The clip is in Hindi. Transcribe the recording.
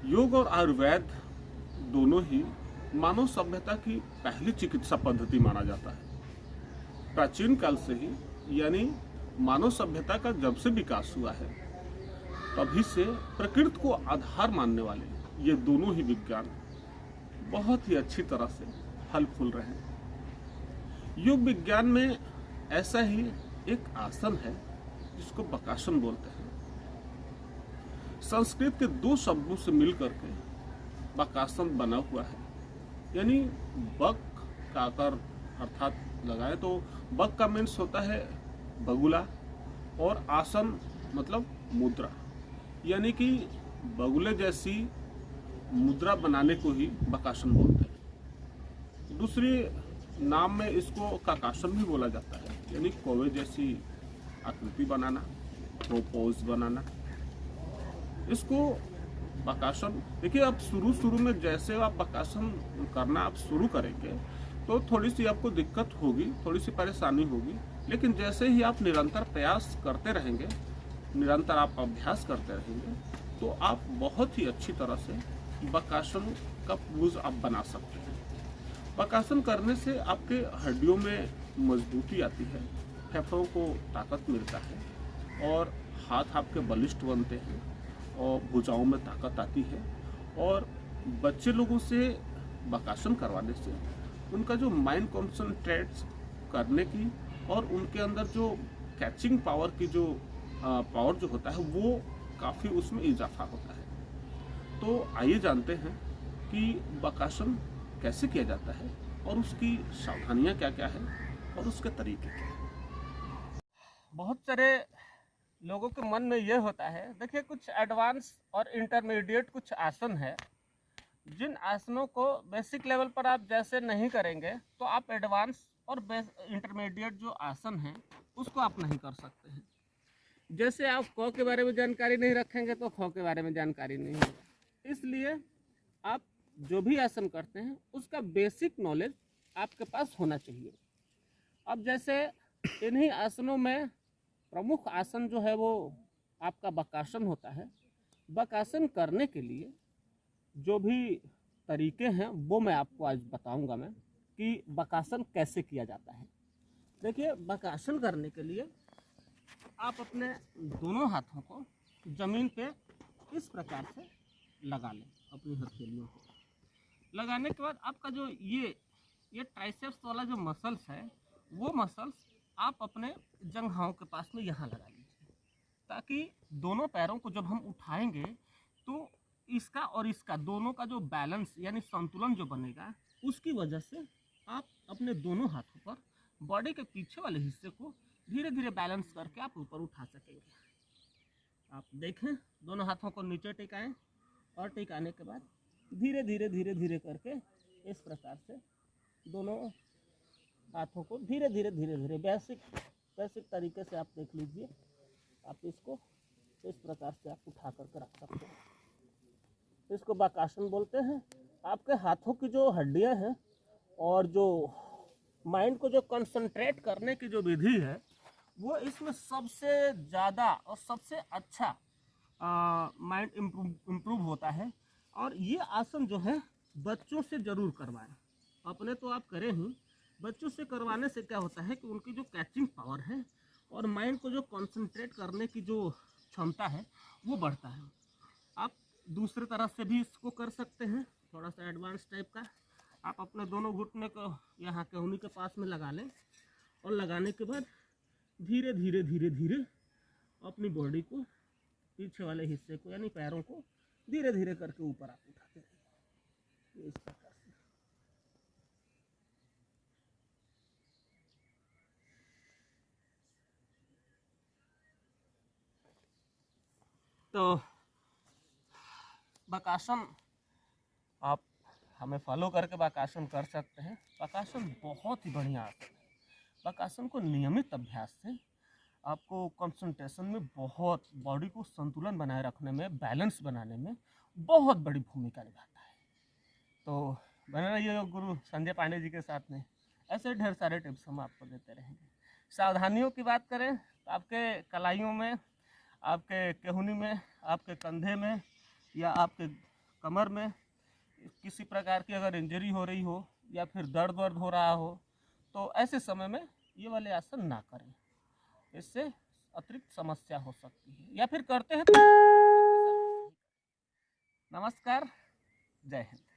योग और आयुर्वेद दोनों ही मानव सभ्यता की पहली चिकित्सा पद्धति माना जाता है। प्राचीन काल से ही यानी मानव सभ्यता का जब से विकास हुआ है तभी से प्रकृति को आधार मानने वाले ये दोनों ही विज्ञान बहुत ही अच्छी तरह से फल फूल रहे हैं। योग विज्ञान में ऐसा ही एक आसन है जिसको बकासन बोलते हैं। संस्कृत के दो शब्दों से मिलकर के बकासन बना हुआ है, यानी बक का आकार अर्थात लगाए तो बक का मीन्स होता है बगुला और आसन मतलब मुद्रा, यानी कि बगुले जैसी मुद्रा बनाने को ही बकासन बोलते हैं। दूसरी नाम में इसको काकासन भी बोला जाता है, यानी कौवे जैसी आकृति बनाना, प्रोपोज बनाना। इसको बकासन देखिए, आप शुरू में जैसे आप बकासन करना आप शुरू करेंगे तो थोड़ी सी आपको दिक्कत होगी, थोड़ी सी परेशानी होगी, लेकिन जैसे ही आप निरंतर प्रयास करते रहेंगे, निरंतर आप अभ्यास करते रहेंगे तो आप बहुत ही अच्छी तरह से बकासन का पोज आप बना सकते हैं। बकासन करने से आपके हड्डियों में मजबूती आती है, फेफड़ों को ताकत मिलता है और हाथ आपके बलिष्ठ बनते हैं और भुजाओं में ताकत आती है। और बच्चे लोगों से बकासन करवाने से उनका जो माइंड कॉन्सेंट्रेट करने की और उनके अंदर जो कैचिंग पावर की जो पावर जो होता है वो काफ़ी उसमें इजाफा होता है। तो आइए जानते हैं कि बकासन कैसे किया जाता है और उसकी सावधानियां क्या क्या है और उसके तरीके क्या हैं। बहुत सारे लोगों के मन में ये होता है, देखिए कुछ एडवांस और इंटरमीडिएट कुछ आसन है, जिन आसनों को बेसिक लेवल पर आप जैसे नहीं करेंगे तो आप एडवांस और इंटरमीडिएट जो आसन है उसको आप नहीं कर सकते हैं। जैसे आप क के बारे में जानकारी नहीं रखेंगे तो ख के बारे में जानकारी नहीं होगा। इसलिए आप जो भी आसन करते हैं उसका बेसिक नॉलेज आपके पास होना चाहिए। अब जैसे इन्हीं आसनों में प्रमुख आसन जो है वो आपका बकासन होता है। बकासन करने के लिए जो भी तरीके हैं वो मैं आपको आज बताऊंगा मैं कि बकासन कैसे किया जाता है। देखिए, बकासन करने के लिए आप अपने दोनों हाथों को ज़मीन पे इस प्रकार से लगा लें। अपनी हथेलियों को लगाने के बाद आपका जो ये ट्राइसेप्स वाला जो मसल्स है वो मसल्स आप अपने जंघाओं के पास में यहाँ लगा लीजिए, ताकि दोनों पैरों को जब हम उठाएंगे तो इसका और इसका दोनों का जो बैलेंस यानी संतुलन जो बनेगा, उसकी वजह से आप अपने दोनों हाथों पर बॉडी के पीछे वाले हिस्से को धीरे धीरे बैलेंस करके आप ऊपर उठा सकेंगे। आप देखें, दोनों हाथों को नीचे टिकाएं और टिकाने के बाद धीरे धीरे धीरे धीरे करके इस प्रकार से दोनों हाथों को धीरे धीरे धीरे धीरे बेसिक तरीके से आप देख लीजिए। आप इसको इस प्रकार से आप उठा करके रख सकते हैं। इसको बकासन बोलते हैं। आपके हाथों की जो हड्डियां हैं और जो माइंड को जो कंसंट्रेट करने की जो विधि है वो इसमें सबसे ज़्यादा और सबसे अच्छा माइंड इम्प्रूव होता है। और ये आसन जो है बच्चों से ज़रूर करवाएं। अपने तो आप करें ही, बच्चों से करवाने से क्या होता है कि उनकी जो कैचिंग पावर है और माइंड को जो कंसंट्रेट करने की जो क्षमता है वो बढ़ता है। आप दूसरे तरह से भी इसको कर सकते हैं, थोड़ा सा एडवांस टाइप का। आप अपने दोनों घुटने को यहाँ केहूनी के पास में लगा लें और लगाने के बाद धीरे धीरे धीरे धीरे अपनी बॉडी को, पीछे वाले हिस्से को यानी पैरों को धीरे धीरे करके ऊपर आप उठाते रहिए इस प्रकार से। तो बकासन आप हमें फॉलो करके बकासन कर सकते हैं। बकासन बहुत ही बढ़िया आसन है। बकासन को नियमित अभ्यास से आपको कंसंट्रेशन में बहुत, बॉडी को संतुलन बनाए रखने में, बैलेंस बनाने में बहुत बड़ी भूमिका निभाता है। तो बने रहिए गुरु संजय पांडे जी के साथ में, ऐसे ढेर सारे टिप्स हम आपको देते रहेंगे। सावधानियों की बात करें तो आपके कलाइयों में, आपके केहूनी में, आपके कंधे में या आपके कमर में किसी प्रकार की अगर इंजरी हो रही हो या फिर दर्द वर्द हो रहा हो तो ऐसे समय में ये वाले आसन ना करें, इससे अतिरिक्त समस्या हो सकती है, या फिर करते हैं तो नमस्कार, जय हिंद।